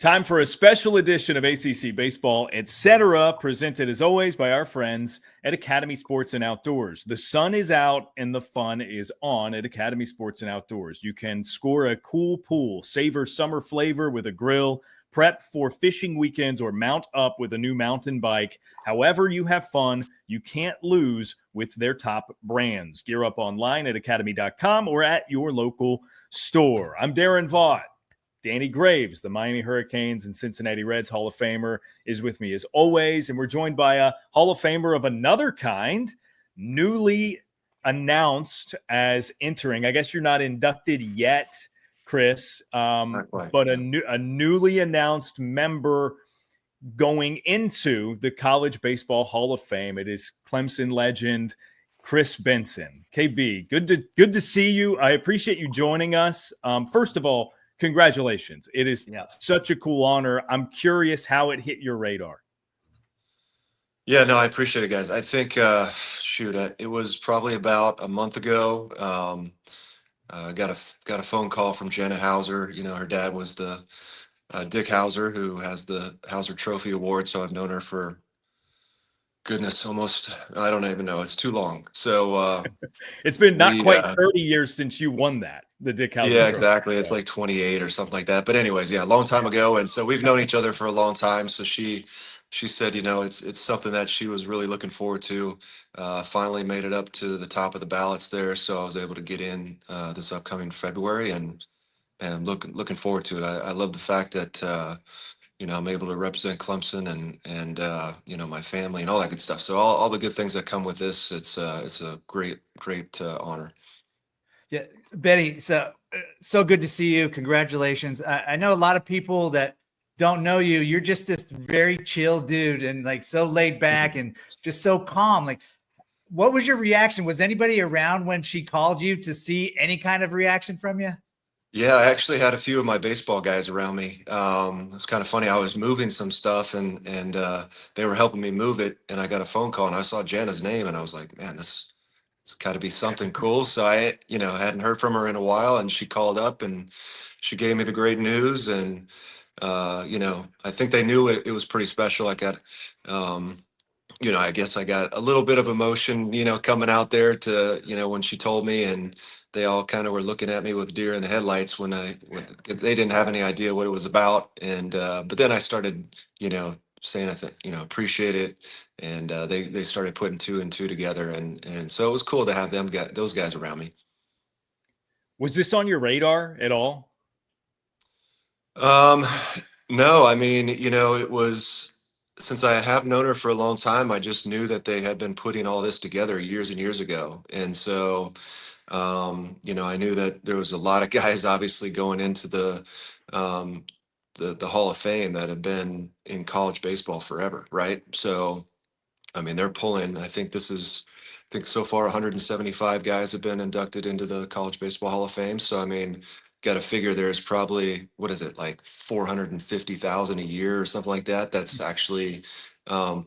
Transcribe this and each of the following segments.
Time for a special edition of ACC Baseball Etc., presented as always by our friends at Academy Sports and Outdoors. The sun is out and the fun is on at Academy Sports and Outdoors. You can score a cool pool, savor summer flavor with a grill, prep for fishing weekends, or mount up with a new mountain bike. However you have fun, you can't lose with their top brands. Gear up online at academy.com or at your local store. I'm Daron Vaught. Danny Graves, the Miami Hurricanes and Cincinnati Reds Hall of Famer, is with me as always, and we're joined by a Hall of Famer of another kind, newly announced as entering. I guess you're not inducted yet, Kris, but a newly announced member going into the College Baseball Hall of Fame. It is Clemson legend Kris Benson. KB, good to see you. I appreciate you joining us. First of all, congratulations. It is such a cool honor. I'm curious how it hit your radar. Yeah, no, I appreciate it, guys. I think, it was probably about a month ago. Got a phone call from Jenna Hauser. You know, her dad was the Dick Hauser, who has the Hauser Trophy Award. So I've known her for, goodness, almost, I don't even know. It's too long. So it's been not quite 30 years since you won that, the Dick Hauser Yeah, Trophy. exactly. It's like 28 or something like that. But anyways, yeah, a long time ago. And so we've known each other for a long time. So she said, you know, it's something that she was really looking forward to. Finally made it up to the top of the ballots there. So I was able to get in this upcoming February and looking forward to it. I love the fact that, you know, I'm able to represent Clemson and you know, my family and all that good stuff. So all the good things that come with this, it's a great honor. Yeah, Benny, so good to see you. Congratulations. I know a lot of people that don't know you. You're just this very chill dude and like so laid back and just so calm. Like, what was your reaction? Was anybody around when she called you to see any kind of reaction from you? Yeah, I actually had a few of my baseball guys around me. It was kind of funny. I was moving some stuff and they were helping me move it. And I got a phone call and I saw Jana's name and I was like, man, it's got to be something cool. So I, you know, hadn't heard from her in a while and she called up and she gave me the great news. And, you know, I think they knew it was pretty special. I got, you know, I guess I got a little bit of emotion, you know, coming out there to, you know, when she told me and they all kind of were looking at me with deer in the headlights when they didn't have any idea what it was about. And, but then I started, you know, saying, I think, you know, appreciate it. And they started putting two and two together. And so it was cool to have those guys around me. Was this on your radar at all? No, I mean, you know, it was, since I have known her for a long time, I just knew that they had been putting all this together years and years ago. And so, you know, I knew that there was a lot of guys obviously going into the Hall of Fame that have been in college baseball forever, right? So, I mean, they're pulling, I think so far 175 guys have been inducted into the College Baseball Hall of Fame. So, I mean, got to figure there's probably, what is it, like 450,000 a year or something like that. That's actually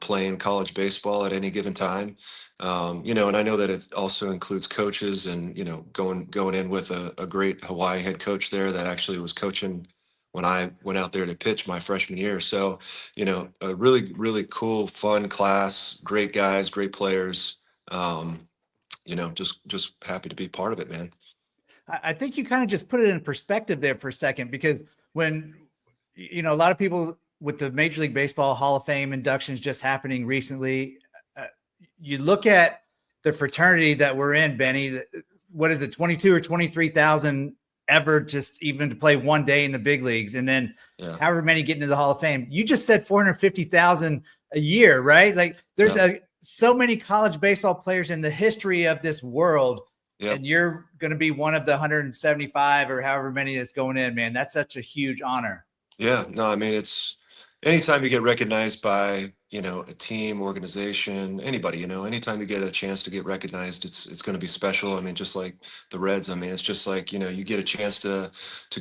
playing college baseball at any given time. You know, and I know that it also includes coaches and, you know, going in with a great Hawaii head coach there that actually was coaching when I went out there to pitch my freshman year. So, you know, a really, really cool, fun class, great guys, great players. You know, just happy to be part of it, man. I think you kind of just put it in perspective there for a second, because when, you know, a lot of people with the Major League Baseball Hall of Fame inductions just happening recently, you look at the fraternity that we're in, Benny, what is it, 22 or 23,000 ever just even to play one day in the big leagues. And then however many get into the Hall of Fame. You just said 450,000 a year, right? Like there's so many college baseball players in the history of this world. Yep. And you're going to be one of the 175 or however many that's going in, man. That's such a huge honor. Yeah, no, I mean, it's anytime you get recognized by, you know, a team, organization, anybody, you know, anytime you get a chance to get recognized, it's going to be special. I mean, just like the Reds, I mean, it's just like, you know, you get a chance to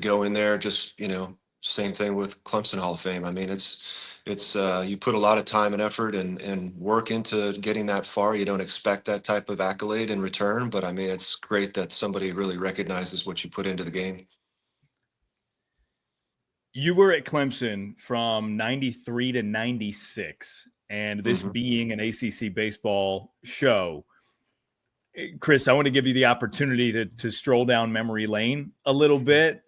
go in there, just, you know, same thing with Clemson Hall of Fame. I mean, it's you put a lot of time and effort and work into getting that far. You don't expect that type of accolade in return, but I mean, it's great that somebody really recognizes what you put into the game. You were at Clemson from 93 to 96, and this being an ACC baseball show, Kris, I want to give you the opportunity to stroll down memory lane a little bit.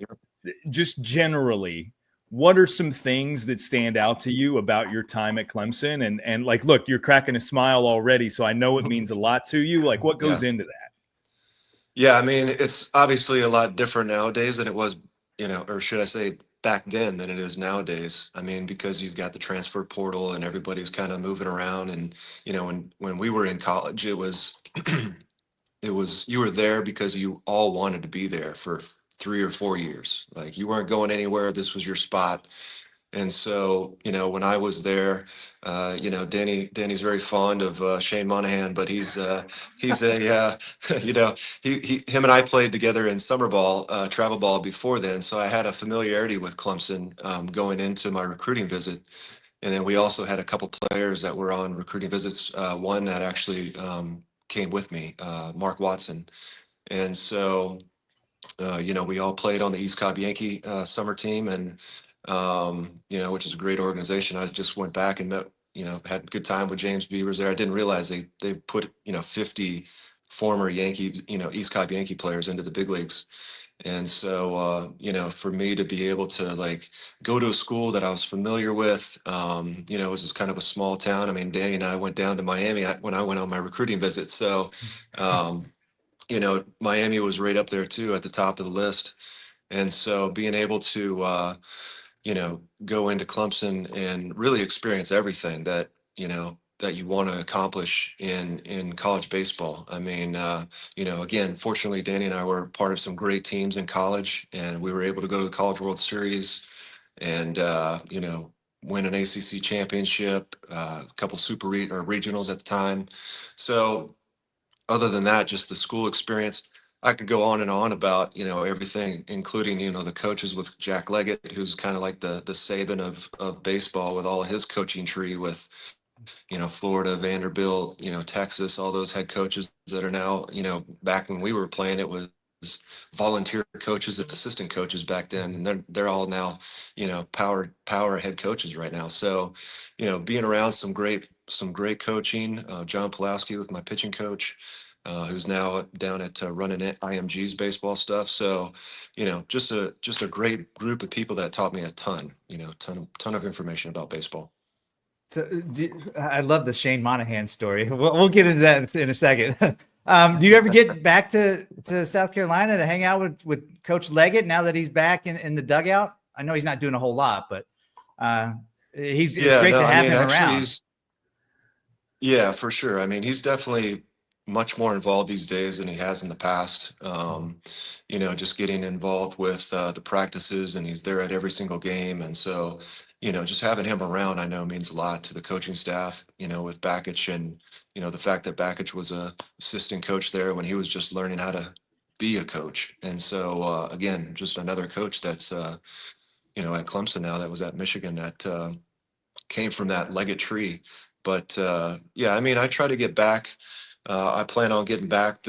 Just generally, what are some things that stand out to you about your time at Clemson? And like, look, you're cracking a smile already, so I know it means a lot to you. Like, what goes into that? Yeah, I mean, it's obviously a lot different nowadays than it was, or should I say back then than it is nowadays. I mean, because you've got the transfer portal and everybody's kind of moving around. And, when we were in college, it was you were there because you all wanted to be there for 3 or 4 years. Like, you weren't going anywhere. This was your spot. And so, when I was there, Danny's very fond of Shane Monahan, but he's a, him and I played together in summer ball, travel ball before then. So I had a familiarity with Clemson going into my recruiting visit. And then we also had a couple players that were on recruiting visits. One that actually came with me, Mark Watson. And so, we all played on the East Cobb Yankee summer team, and which is a great organization. I just went back and met, had a good time with James Beavers there. I didn't realize they put 50 former Yankee, East Cobb Yankee players into the big leagues. And so, for me to be able to like go to a school that I was familiar with, it was kind of a small town. I mean, Danny and I went down to Miami when I went on my recruiting visit. So, Miami was right up there too at the top of the list. And so being able to, go into Clemson and really experience everything that, that you want to accomplish in college baseball. I mean, again, fortunately, Danny and I were part of some great teams in college, and we were able to go to the College World Series and, win an ACC championship, a couple or regionals at the time. So other than that, just the school experience, I could go on and on about, everything, including, the coaches with Jack Leggett, who's kind of like the Saban of baseball with all of his coaching tree with, Florida, Vanderbilt, Texas, all those head coaches that are now, back when we were playing, it was volunteer coaches and assistant coaches back then. And they're all now, power head coaches right now. So, being around some great coaching, John Pulaski was my pitching coach, who's now down at running IMG's baseball stuff. So, just a great group of people that taught me a ton of information about baseball. So, I love the Shane Monahan story. We'll get into that in a second. Do you ever get back to South Carolina to hang out with Coach Leggett now that he's back in the dugout? I know he's not doing a whole lot, but it's great to have him around. Yeah, for sure. I mean, he's definitely much more involved these days than he has in the past. Just getting involved with the practices, and he's there at every single game. And so, just having him around, I know means a lot to the coaching staff, with Bakich, and, the fact that Bakich was a assistant coach there when he was just learning how to be a coach. And so, again, just another coach that's, at Clemson now, that was at Michigan, that came from that Leggett tree. But yeah, I mean, I try to get back. I plan on getting back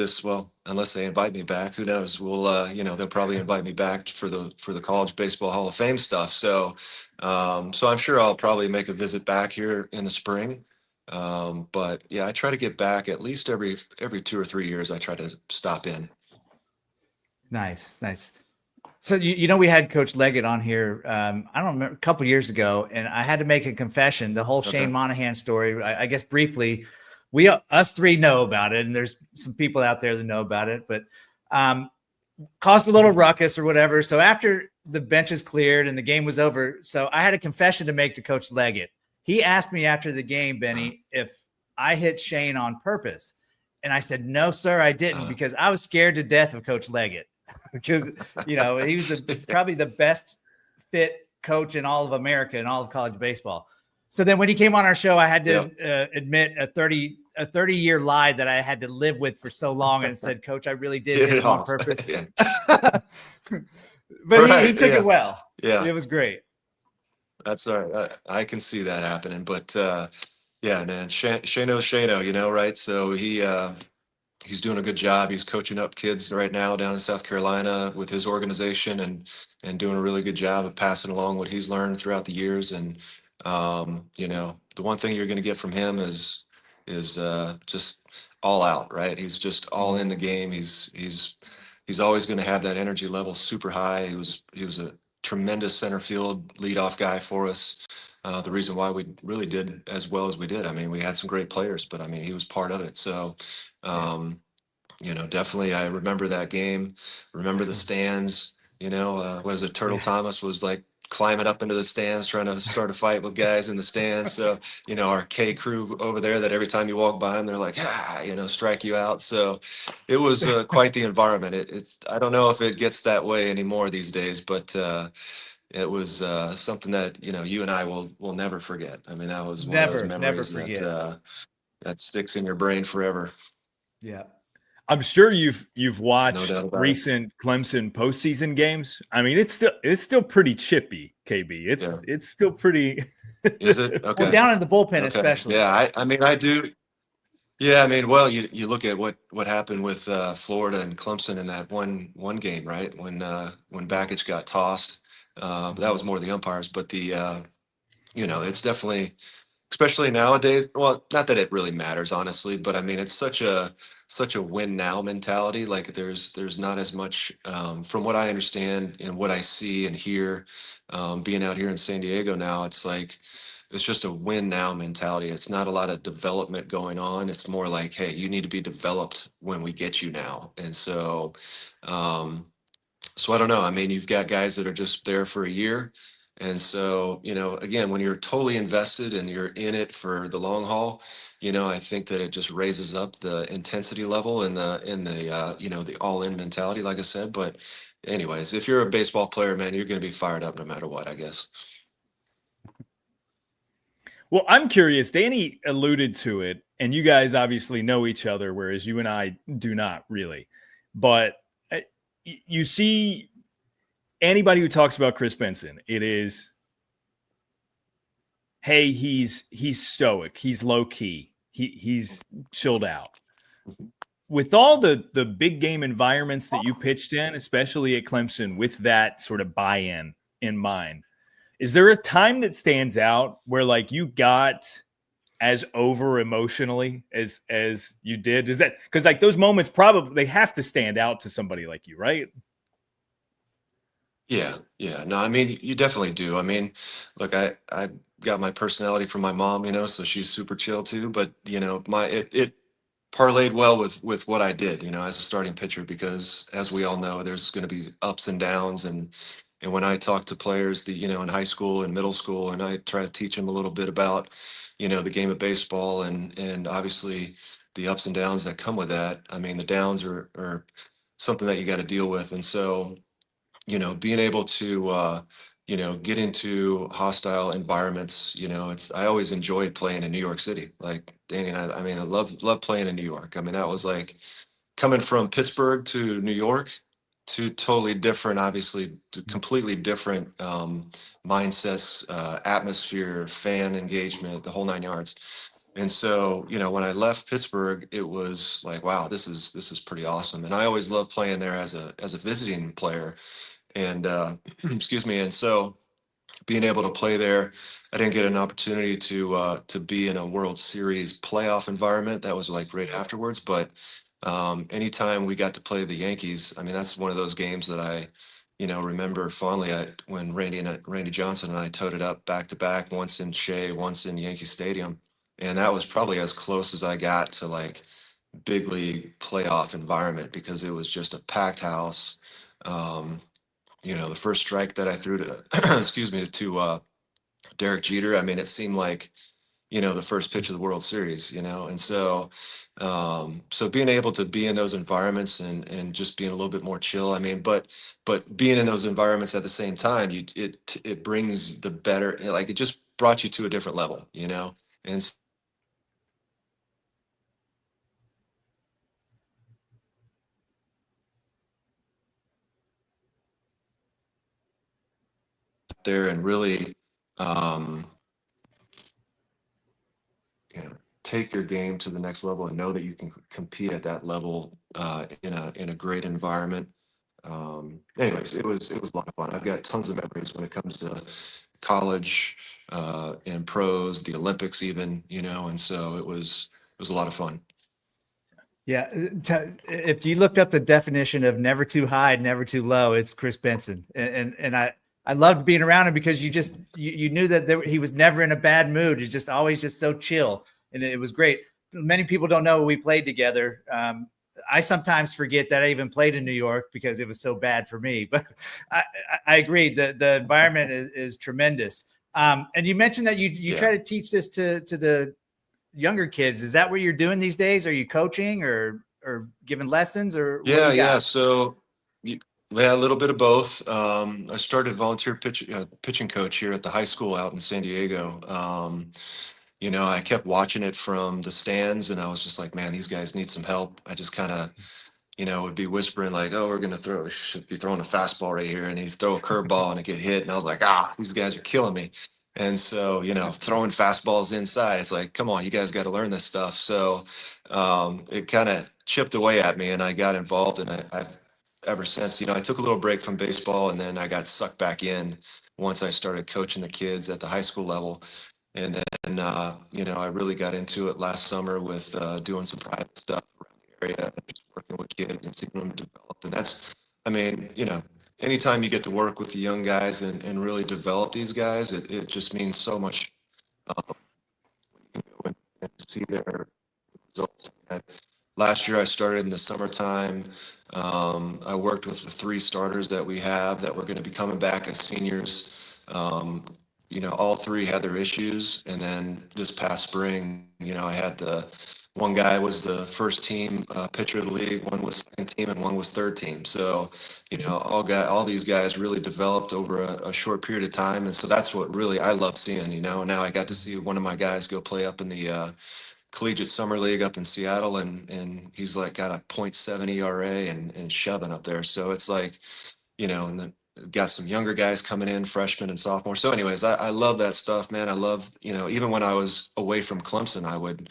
unless they invite me back, who knows? We'll, they'll probably invite me back for the College Baseball Hall of Fame stuff. So, so I'm sure I'll probably make a visit back here in the spring. But yeah, I try to get back at least every 2 or 3 years. I try to stop in. Nice. So, we had Coach Leggett on here, I don't remember, a couple years ago, and I had to make a confession. The whole Shane Monahan story, I guess briefly, us three know about it, and there's some people out there that know about it, but caused a little ruckus or whatever. So after the benches cleared and the game was over, so I had a confession to make to Coach Leggett. He asked me after the game, Benny, if I hit Shane on purpose. And I said, no, sir, I didn't, because I was scared to death of Coach Leggett. Because, he was probably the best fit coach in all of America and all of college baseball. So then when he came on our show, I had to admit a 30-year lie that I had to live with for so long, and said, Coach, I really did hit him on purpose. But he took it well. Yeah. It was great. That's all right. I can see that happening. But yeah, man, Shano, right? So he, he's doing a good job. He's coaching up kids right now down in South Carolina with his organization, and doing a really good job of passing along what he's learned throughout the years. And you know, the one thing you're going to get from him is just all out, right? He's just all in the game. He's always going to have that energy level super high. He was a tremendous center field leadoff guy for us. The reason why we really did as well as we did. I mean, we had some great players, but I mean, he was part of it. So, you know, definitely, I remember that game. Remember the stands. You know, what is it? Turtle Thomas was like climbing up into the stands, trying to start a fight with guys in the stands. So, you know, our K crew over there, that every time you walk by them, they're like, you know, strike you out. So, it was quite the environment. I don't know if it gets that way anymore these days, but it was something that, you know, you and I will never forget. I mean, that was one of those Never memories forget. that sticks in your brain forever. Yeah. I'm sure you've No watched doubt about it. recent Clemson postseason games. I mean, it's still pretty chippy, KB. It's still pretty. Is it? Okay. Well, down in the bullpen, Okay. especially. Yeah, I mean, I do. Yeah, I mean, well, you look at what happened with Florida and Clemson in that one game, right? When Baggage got tossed, that was more the umpires, but you know, it's definitely, especially nowadays. Well, not that it really matters, honestly, but I mean, it's such a win now mentality. Like there's not as much, from what I understand and what I see and hear, being out here in San Diego now. It's like it's just a win now mentality. It's not a lot of development going on. It's more like, hey, you need to be developed when we get you now. And so, um, so I don't know. I mean, you've got guys that are just there for a year. And so, you know, again, when you're totally invested and you're in it for the long haul, you know, I think that it just raises up the intensity level and the you know, the all in mentality, like I said. But anyways, if you're a baseball player, man, you're going to be fired up no matter what, I guess. Well, I'm curious. Danny alluded to it, and you guys obviously know each other, whereas you and I do not really. But you see, anybody who talks about Kris Benson, it is, hey, he's stoic, he's low key, he's chilled out. With all the big game environments that you pitched in, especially at Clemson, with that sort of buy-in in mind, is there a time that stands out where like you got as over emotionally as you did? Is that because like those moments probably they have to stand out to somebody like you, right? Yeah, yeah. No, I mean, you definitely do. I mean, look, I got my personality from my mom, you know, so she's super chill too. But you know, it parlayed well with what I did, you know, as a starting pitcher, because as we all know, there's going to be ups and downs. And when I talk to players, you know, in high school and middle school, and I try to teach them a little bit about, you know, the game of baseball and obviously the ups and downs that come with that. I mean, the downs are something that you got to deal with. And so, you know, being able to you know, get into hostile environments, you know, I always enjoyed playing in New York City. Like Danny and I mean, I love playing in New York. I mean, that was like coming from Pittsburgh to New York, two totally different, obviously completely different mindsets, atmosphere, fan engagement, the whole nine yards. And so, you know, when I left Pittsburgh, it was like, wow, this is pretty awesome. And I always loved playing there as a visiting player. And excuse me. And so being able to play there, I didn't get an opportunity to be in a World Series playoff environment. That was like right afterwards. But anytime we got to play the Yankees, I mean, that's one of those games that I, you know, remember fondly. When Randy Johnson and I toted up back to back, once in Shea, once in Yankee Stadium, and that was probably as close as I got to like big league playoff environment, because it was just a packed house. Um, you know, the first strike that I threw to, excuse me, to Derek Jeter, I mean, it seemed like, you know, the first pitch of the World Series, you know. And so, so being able to be in those environments and just being a little bit more chill, I mean, but being in those environments at the same time, it brings the better, like it just brought you to a different level, you know. And there and really, um, you know, take your game to the next level and know that you can compete at that level in a great environment. Anyways, it was a lot of fun. I've got tons of memories when it comes to college and pros, the Olympics even, and so it was a lot of fun. Yeah. If you looked up the definition of never too high, never too low, it's Kris Benson. And I loved being around him because you knew that he was never in a bad mood. He's just always just so chill. And it was great. Many people don't know we played together. I sometimes forget that I even played in New York because it was so bad for me, but I agree. The environment is tremendous. And you mentioned that you try to teach this to the younger kids. Is that what you're doing these days? Are you coaching or giving lessons or? Yeah. So a little bit of both. I started volunteer pitching coach here at the high school out in San Diego. I kept watching it from the stands and I was just like, man, these guys need some help. I just kind of, would be whispering like, oh, we should be throwing a fastball right here. And he'd throw a curveball and it get hit. And I was like, these guys are killing me. And so, throwing fastballs inside, it's like, come on, you guys got to learn this stuff. So it kind of chipped away at me and I got involved. And I've ever since, I took a little break from baseball and then I got sucked back in once I started coaching the kids at the high school level. And then, I really got into it last summer with doing some private stuff around the area, just working with kids and seeing them develop. And that's, anytime you get to work with the young guys and really develop these guys, it just means so much and see their results. And last year I started in the summertime. I worked with the 3 starters that we have that were going to be coming back as seniors. All 3 had their issues. And then this past spring, I had one guy was the first team pitcher of the league, one was second team, and one was third team. So, all these guys really developed over a short period of time. And so that's what really I love seeing, Now I got to see one of my guys go play up in the collegiate summer league up in Seattle, and he's like got a .7 ERA and shoving up there. So it's like, and then got some younger guys coming in, freshmen and sophomores. So anyways, I love that stuff, man. I love, even when I was away from Clemson, I would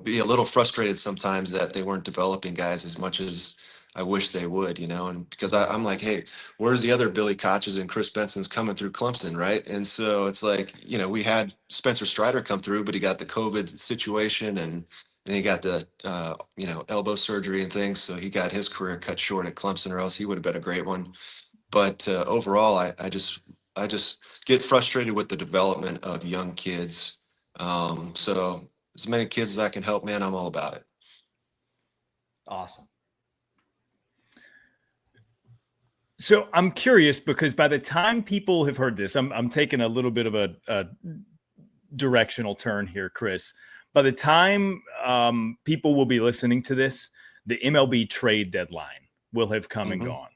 be a little frustrated sometimes that they weren't developing guys as much as I wish they would, and because I'm like, hey, where's the other Billy Koches and Kris Bensons coming through Clemson, right? And so it's like, we had Spencer Strider come through, but he got the COVID situation and he got the, elbow surgery and things. So he got his career cut short at Clemson, or else he would have been a great one. But overall, I just get frustrated with the development of young kids. So as many kids as I can help, man, I'm all about it. Awesome. So I'm curious because by the time people have heard this, I'm taking a little bit of a directional turn here, Kris. By the time people will be listening to this, the MLB trade deadline will have come and gone.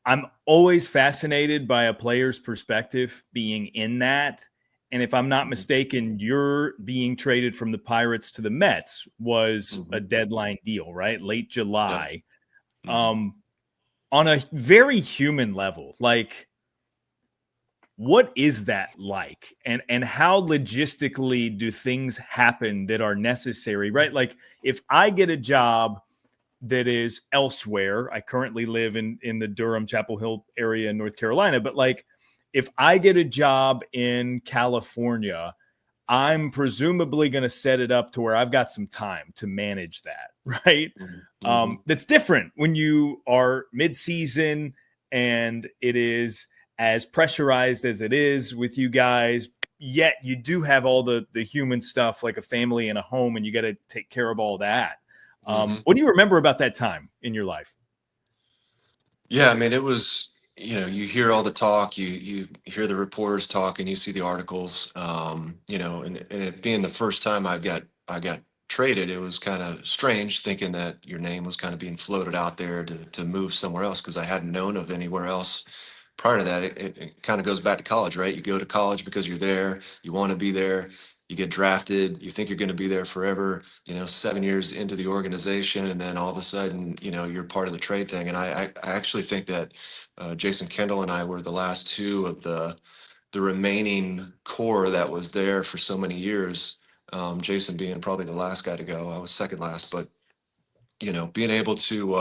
I'm always fascinated by a player's perspective being in that. And if I'm not mistaken, you're being traded from the Pirates to the Mets was a deadline deal, right? Late July. Yep. On a very human level, like, what is that like? And how logistically do things happen that are necessary, right? Like, if I get a job that is elsewhere, I currently live in the Durham, Chapel Hill area in North Carolina, but like, if I get a job in California, I'm presumably going to set it up to where I've got some time to manage that, right? That's different when you are mid-season and it is as pressurized as it is with you guys, yet you do have all the human stuff like a family and a home, and you got to take care of all that. What do you remember about that time in your life? Yeah, I mean, it was, you hear all the talk, you hear the reporters talk, and you see the articles, and it being the first time I got traded, it was kind of strange thinking that your name was kind of being floated out there to move somewhere else, because I hadn't known of anywhere else prior to that. It kind of goes back to college, right? You go to college because you're there, you want to be there, you get drafted, you think you're going to be there forever, 7 years into the organization, and then all of a sudden, you're part of the trade thing. And I actually think that Jason Kendall and I were the last 2 of the remaining core that was there for so many years. Jason being probably the last guy to go. I was second last, but being able to,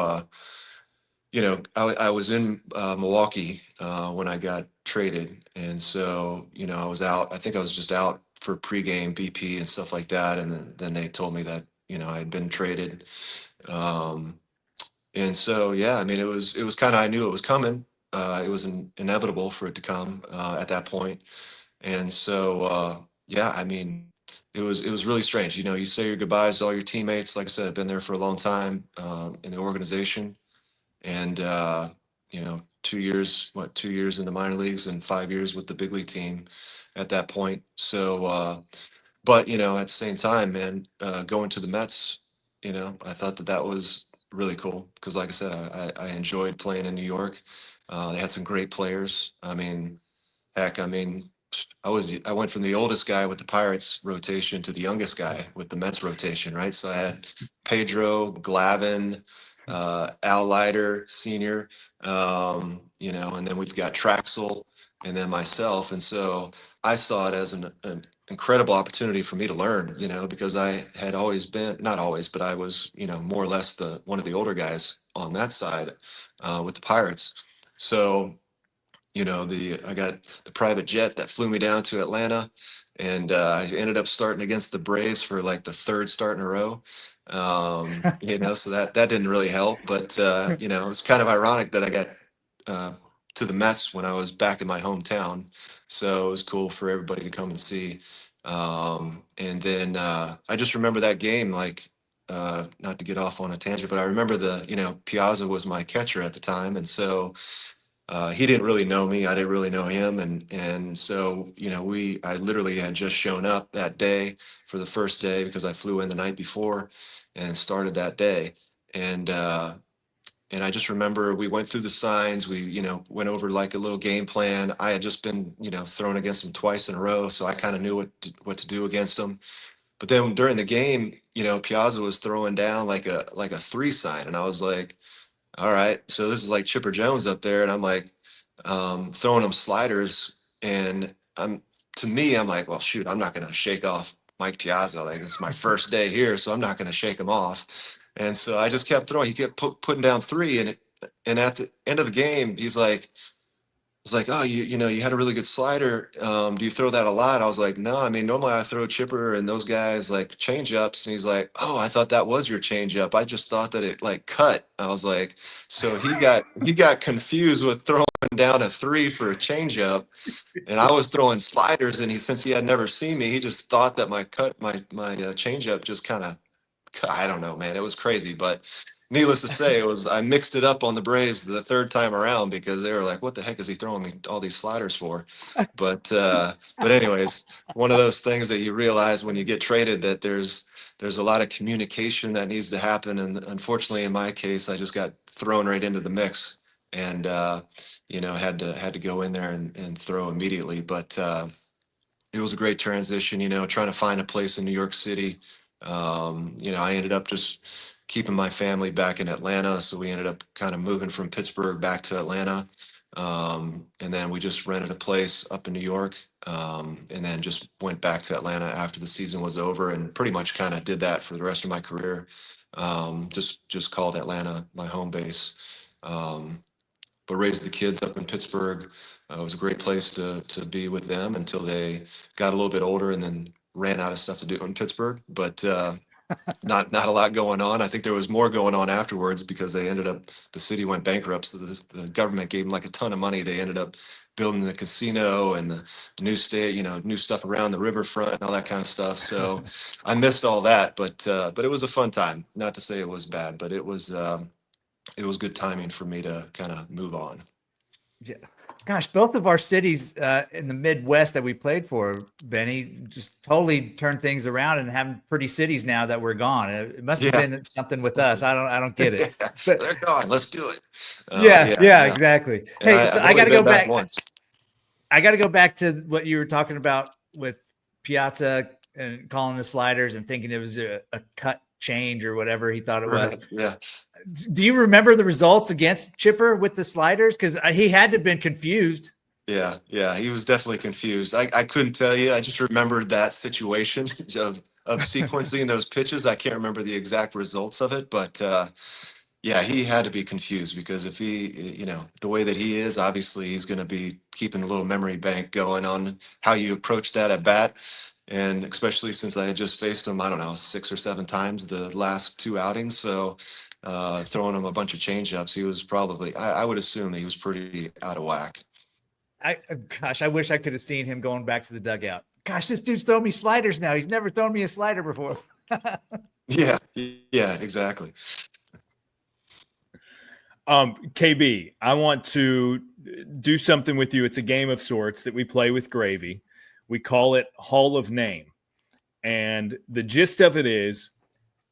I was in Milwaukee when I got traded. And so, I was out, I think I was just out for pregame BP and stuff like that. And then they told me that, I had been traded. And so, yeah, I mean, it was kind of, I knew it was coming. It was inevitable for it to come at that point. And so, yeah, I mean, it was really strange. You say your goodbyes to all your teammates. Like I said, I've been there for a long time in the organization, and 2 years in the minor leagues and 5 years with the big league team at that point. So, but at the same time, man, going to the Mets, I thought that was really cool because, like I said, I enjoyed playing in New York. They had some great players. I mean, heck, I mean, I went from the oldest guy with the Pirates rotation to the youngest guy with the Mets rotation, right? So I had Pedro, Glavine, Al Leiter, senior, and then we've got Traxel, and then myself. And so I saw it as an incredible opportunity for me to learn, because I had always been, not always, but I was, more or less one of the older guys on that side with the Pirates. So I got the private jet that flew me down to Atlanta, and I ended up starting against the Braves for like the third start in a row. So that didn't really help, but it was kind of ironic that I got to the Mets when I was back in my hometown, so it was cool for everybody to come and see. And then I just remember that game, like not to get off on a tangent, but I remember Piazza was my catcher at the time, and so. He didn't really know me. I didn't really know him. And so, I literally had just shown up that day for the first day because I flew in the night before and started that day. And I just remember we went through the signs. We, went over like a little game plan. I had just been, thrown against him twice in a row. So I kind of knew what to do against him. But then during the game, Piazza was throwing down like a 3 sign. And I was like, all right, so this is like Chipper Jones up there, and I'm like throwing him sliders, and I'm like, well, shoot, I'm not gonna shake off Mike Piazza. Like, it's my first day here, so I'm not gonna shake him off. And so I just kept throwing. He kept putting down 3, and at the end of the game, he's like, it's like, oh, you had a really good slider. Do you throw that a lot? I was like, no, I mean, normally I throw Chipper and those guys like change ups. And he's like, oh, I thought that was your change up. I just thought that it like cut. I was like, so he got confused with throwing down a 3 for a change up. And I was throwing sliders, and since he had never seen me, he just thought that my change up just kind of, I don't know, man, it was crazy. But needless to say, I mixed it up on the Braves the third time around because they were like, "What the heck is he throwing me all these sliders for?" But anyways, one of those things that you realize when you get traded that there's a lot of communication that needs to happen, and unfortunately, in my case, I just got thrown right into the mix, and had to go in there and throw immediately. But it was a great transition, trying to find a place in New York City. I ended up just keeping my family back in Atlanta. So we ended up kind of moving from Pittsburgh back to Atlanta. And then we just rented a place up in New York. And then just went back to Atlanta after the season was over, and pretty much kind of did that for the rest of my career. Just called Atlanta my home base. But raised the kids up in Pittsburgh. It was a great place to be with them until they got a little bit older and then ran out of stuff to do in Pittsburgh. But not a lot going on. I think there was more going on afterwards because the city went bankrupt. So the government gave them like a ton of money. They ended up building the casino and the new new stuff around the riverfront and all that kind of stuff. So I missed all that, but it was a fun time. Not to say it was bad, but it was good timing for me to kind of move on. Yeah. Gosh, both of our cities in the Midwest that we played for, Benny, just totally turned things around and having pretty cities now that we're gone. It must have been something with us. I don't get it. But they're gone. Let's do it. Yeah, exactly. And hey, so I got to go back. Once. I got to go back to what you were talking about with Piazza and calling the sliders and thinking it was a cut change or whatever he thought it was. Yeah. Do you remember the results against Chipper with the sliders? Because he had to have been confused. Yeah, he was definitely confused. I couldn't tell you. I just remembered that situation of of sequencing those pitches. I can't remember the exact results of it, but yeah, he had to be confused because if he, the way that he is, obviously he's going to be keeping a little memory bank going on how you approach that at bat. And especially since I had just faced him, I don't know, 6 or 7 times the last 2 outings. So throwing him a bunch of changeups, he was probably, I would assume he was pretty out of whack. Gosh, I wish I could have seen him going back to the dugout. Gosh, this dude's throwing me sliders now. He's never thrown me a slider before. Yeah, exactly. KB, I want to do something with you. It's a game of sorts that we play with Gravy. We call it Hall of Name. And the gist of it is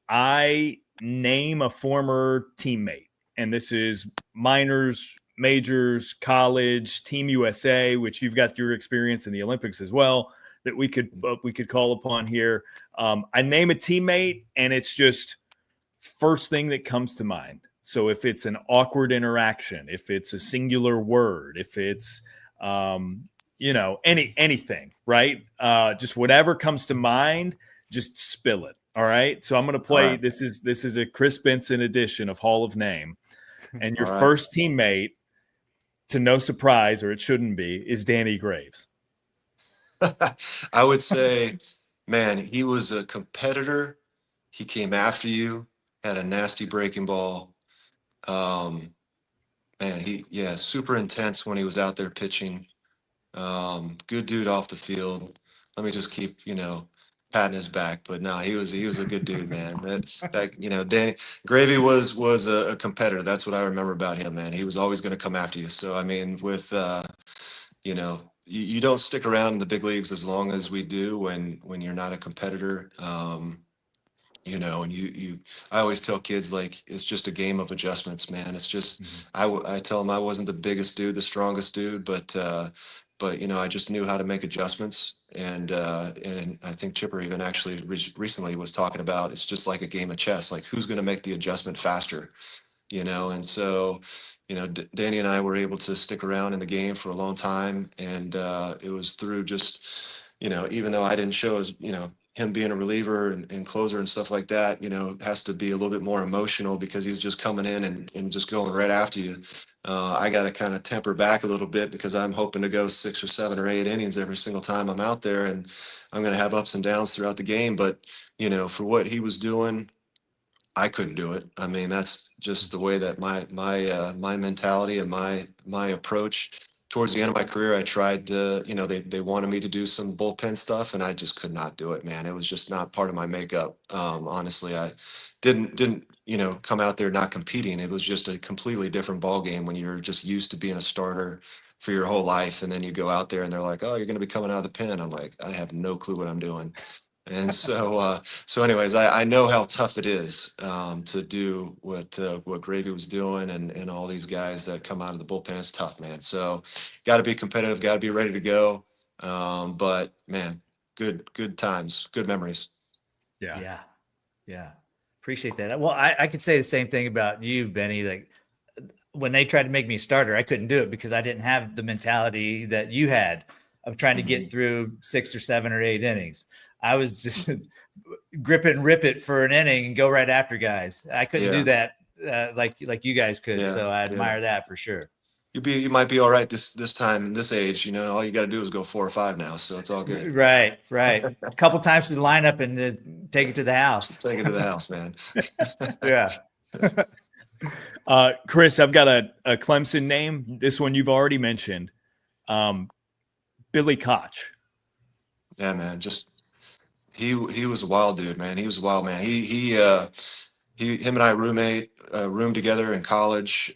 I name a former teammate. And this is minors, majors, college, Team USA, which you've got your experience in the Olympics as well, that we could call upon here. I name a teammate, and it's just first thing that comes to mind. So if it's an awkward interaction, if it's a singular word, if it's anything, right? Just whatever comes to mind, just spill it. All right. So I'm going to play. Right. This is a Kris Benson edition of Hall of Name, and your first teammate, to no surprise, or it shouldn't be, is Danny Graves. I would say, man, he was a competitor. He came after you, had a nasty breaking ball. Man, super intense when he was out there pitching. Good dude off the field. Let me just keep, patting his back, but no, he was a good dude, man. Danny Gravy was a competitor. That's what I remember about him, man. He was always going to come after you. So, I mean, with, you don't stick around in the big leagues as long as we do when you're not a competitor. And I always tell kids, like, it's just a game of adjustments, man. It's just, I tell them I wasn't the biggest dude, the strongest dude, but I just knew how to make adjustments. And I think Chipper even actually recently was talking about, it's just like a game of chess, like who's going to make the adjustment faster, and so, Danny and I were able to stick around in the game for a long time. And it was through just, even though I didn't show as, him being a reliever and closer and stuff like that, has to be a little bit more emotional because he's just coming in and just going right after you. I got to kind of temper back a little bit because I'm hoping to go 6 or 7 or 8 innings every single time I'm out there, and I'm going to have ups and downs throughout the game. But, for what he was doing, I couldn't do it. I mean, that's just the way that my mentality and my approach. Towards the end of my career, I tried to, they wanted me to do some bullpen stuff, and I just could not do it, man. It was just not part of my makeup. Honestly, I didn't, come out there not competing. It was just a completely different ball game when you're just used to being a starter for your whole life, and then you go out there and they're like, "Oh, you're going to be coming out of the pen." I'm like, I have no clue what I'm doing. And so anyways, I know how tough it is to do what Gravy was doing, and all these guys that come out of the bullpen. It's tough, man. So got to be competitive, got to be ready to go. But man, good times, good memories. Yeah. Appreciate that. Well, I could say the same thing about you, Benny. Like, when they tried to make me a starter, I couldn't do it because I didn't have the mentality that you had of trying to get through 6 or 7 or 8 innings. I was just grip it and rip it for an inning and go right after guys. I couldn't do that like you guys could. Yeah. So I admire that for sure. You might be all right this time, this age. All you got to do is go 4 or 5 now, so it's all good. Right. A couple times to the lineup and take it to the house. Take it to the house, man. Yeah. Kris, I've got a Clemson name. This one you've already mentioned. Billy Koch. Yeah, man. Just he was a wild dude, man. He was a wild man. Him and I roomed together in college.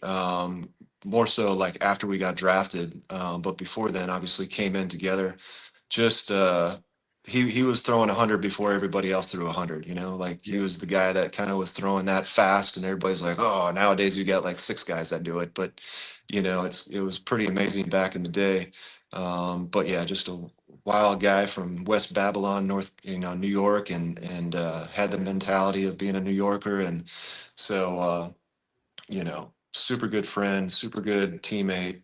More so like after we got drafted. But before then, obviously came in together. Just he was throwing 100 before everybody else threw 100. Like he was the guy that kind of was throwing that fast, and everybody's like, oh, nowadays we got like 6 guys that do it. But it was pretty amazing back in the day. But yeah, just a wild guy from West Babylon, New York, and had the mentality of being a New Yorker. And so, super good friend, super good teammate.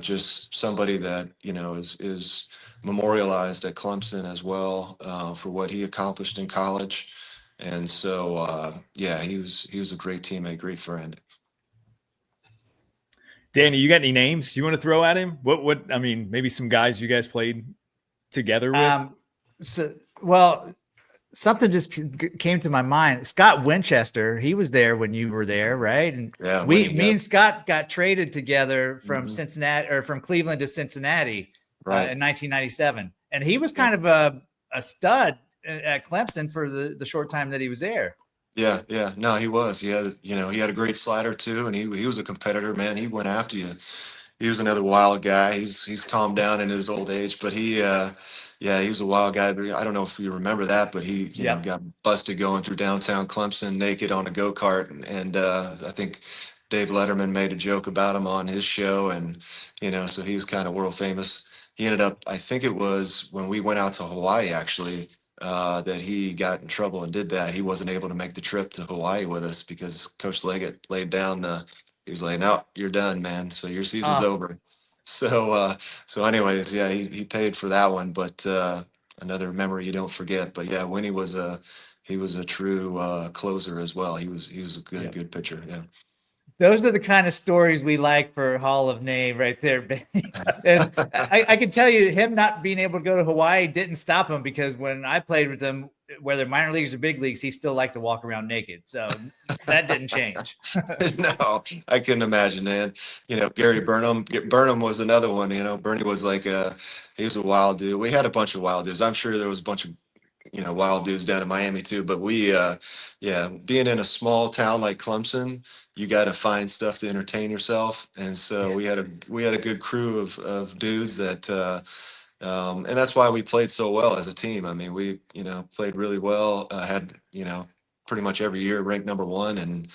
just somebody that, is memorialized at Clemson as well, for what he accomplished in college. And so, yeah, he was a great teammate, great friend. Danny, you got any names you want to throw at him? I mean, maybe some guys you guys played together with? Well, something just came to my mind. Scott Winchester, he was there when you were there, right? And yeah, me and Scott got traded together from Cincinnati, or from Cleveland to Cincinnati, right, in 1997. And he was kind of a stud at Clemson for the short time that he was there. Yeah. No, he was. He had a great slider too, and he was a competitor, man. He went after you. He was another wild guy. He's calmed down in his old age, but he was a wild guy. But I don't know if you remember that, but he got busted going through downtown Clemson naked on a go-kart, and I think Dave Letterman made a joke about him on his show, and so he was kind of world famous. He ended up, I think it was when we went out to Hawaii, actually, that he got in trouble and did that. He wasn't able to make the trip to Hawaii with us because Coach Leggett laid down he was like, no, you're done, man. So your season's over. So anyways, yeah, he paid for that one, but another memory you don't forget. But yeah, Winnie was a true closer as well. He was a good pitcher. Yeah. Those are the kind of stories we like for Hall of Name right there, Benny. And I can tell you, him not being able to go to Hawaii didn't stop him, because when I played with him, whether minor leagues or big leagues, he still liked to walk around naked. So that didn't change. No, I couldn't imagine, man. Gary Burnham was another one. Bernie was like he was a wild dude. We had a bunch of wild dudes. I'm sure there was a bunch of wild dudes down in Miami too. But we, being in a small town like Clemson, you got to find stuff to entertain yourself. And so we had a good crew of dudes that, and that's why we played so well as a team. I mean, we, played really well, had, pretty much every year ranked number one. And,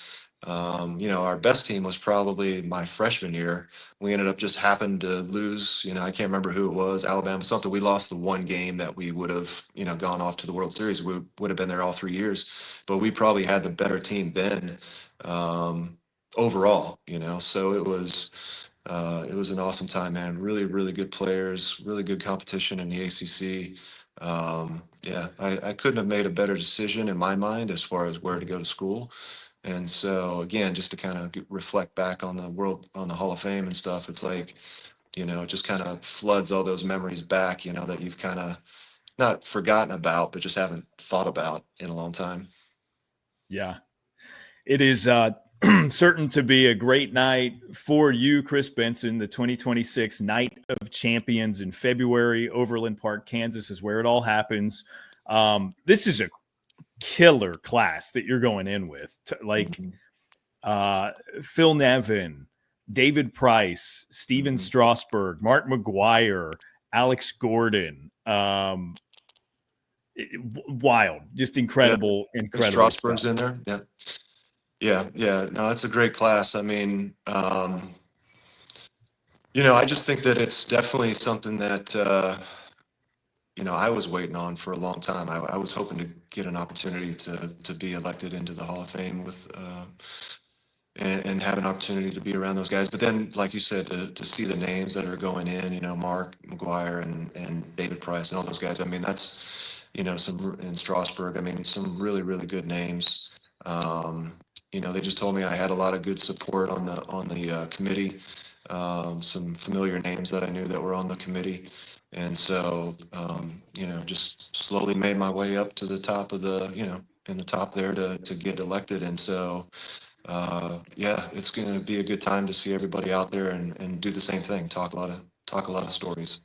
our best team was probably my freshman year. We ended up just happened to lose, I can't remember who it was, Alabama, something. We lost the one game that we would have, gone off to the World Series. We would have been there all 3 years, but we probably had the better team then, overall, so it was an awesome time, man. Really, really good players, really good competition in the ACC. I couldn't have made a better decision in my mind as far as where to go to school. And so again, just to kind of reflect back on the Hall of Fame and stuff, it's like, it just kind of floods all those memories back, that you've kind of not forgotten about, but just haven't thought about in a long time. Yeah, it is certain to be a great night for you, Kris Benson. The 2026 Night of Champions in February, Overland Park, Kansas is where it all happens. This is a killer class that you're going in with, Phil Nevin, David Price, Steven Strasburg, Mark McGuire, Alex Gordon. Wild, just incredible. Strasburg's stuff in there. Yeah. No, it's a great class. I mean, I just think that it's definitely something that, I was waiting on for a long time. I was hoping to get an opportunity to be elected into the Hall of Fame and have an opportunity to be around those guys. But then, like you said, to see the names that are going in, Mark McGuire and David Price and all those guys. I mean, that's, some in Strasburg. I mean, some really, really good names. They just told me I had a lot of good support on the committee. Some familiar names that I knew that were on the committee. And so, just slowly made my way up to the top of in the top there to get elected. And so, it's going to be a good time to see everybody out there and do the same thing. Talk a lot of stories.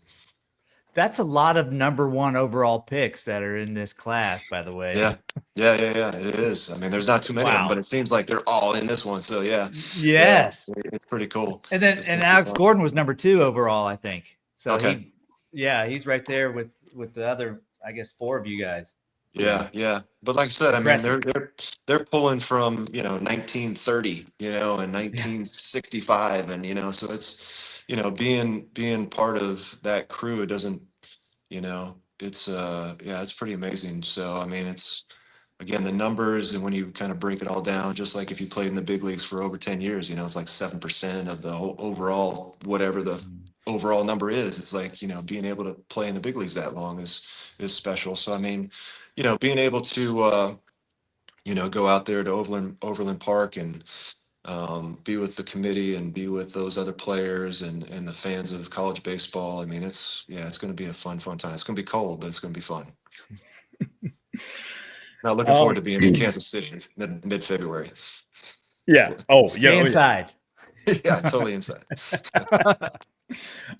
That's a lot of number one overall picks that are in this class, by the way. Yeah. It is. I mean, there's not too many of them, but it seems like they're all in this one. So yeah. Yes. Yeah, it's pretty cool. And then Alex Gordon was number 2 overall, I think. So okay. He's right there with the other, I guess, 4 of you guys. Yeah. But like I said, impressive. I mean, they're pulling from 1930, and 1965, and so it's being part of that crew. It doesn't, it's pretty amazing. So I mean, it's again, the numbers, and when you kind of break it all down, just like if you played in the big leagues for over 10 years, it's like 7% of the overall, whatever the overall number is. It's like, being able to play in the big leagues that long is special. So, I mean, being able to, go out there to Overland Park and be with the committee and be with those other players and the fans of college baseball. I mean, it's going to be a fun time. It's going to be cold, but it's going to be fun. Not looking forward to being in Kansas City in mid-February. Yeah. Oh, Stay inside. Yeah, totally inside.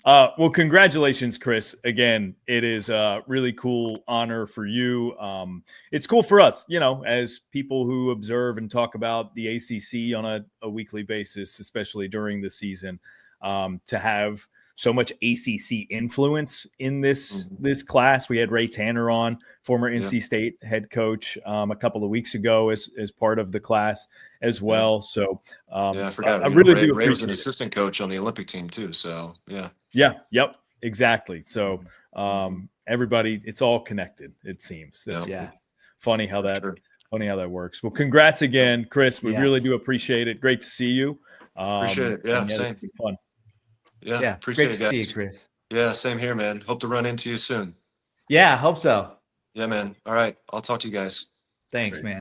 Well, congratulations, Kris. Again, it is a really cool honor for you. It's cool for us, as people who observe and talk about the ACC on a weekly basis, especially during the season, to have so much ACC influence in this class. We had Ray Tanner on, former NC State head coach, a couple of weeks ago as part of the class as well. So I forgot. I really Ray, do Ray was an appreciate assistant coach on the Olympic team too. So Yep, exactly. So everybody, it's all connected. It seems. It's funny how that works. Well, congrats again, Kris. We really do appreciate it. Great to see you. Appreciate it. Yeah, same. It's been fun. Yeah, appreciate great it, to guys. see you, Kris. Yeah, same here, man. Hope to run into you soon. Yeah, hope so. Yeah, man. All right. I'll talk to you guys. Thanks, man.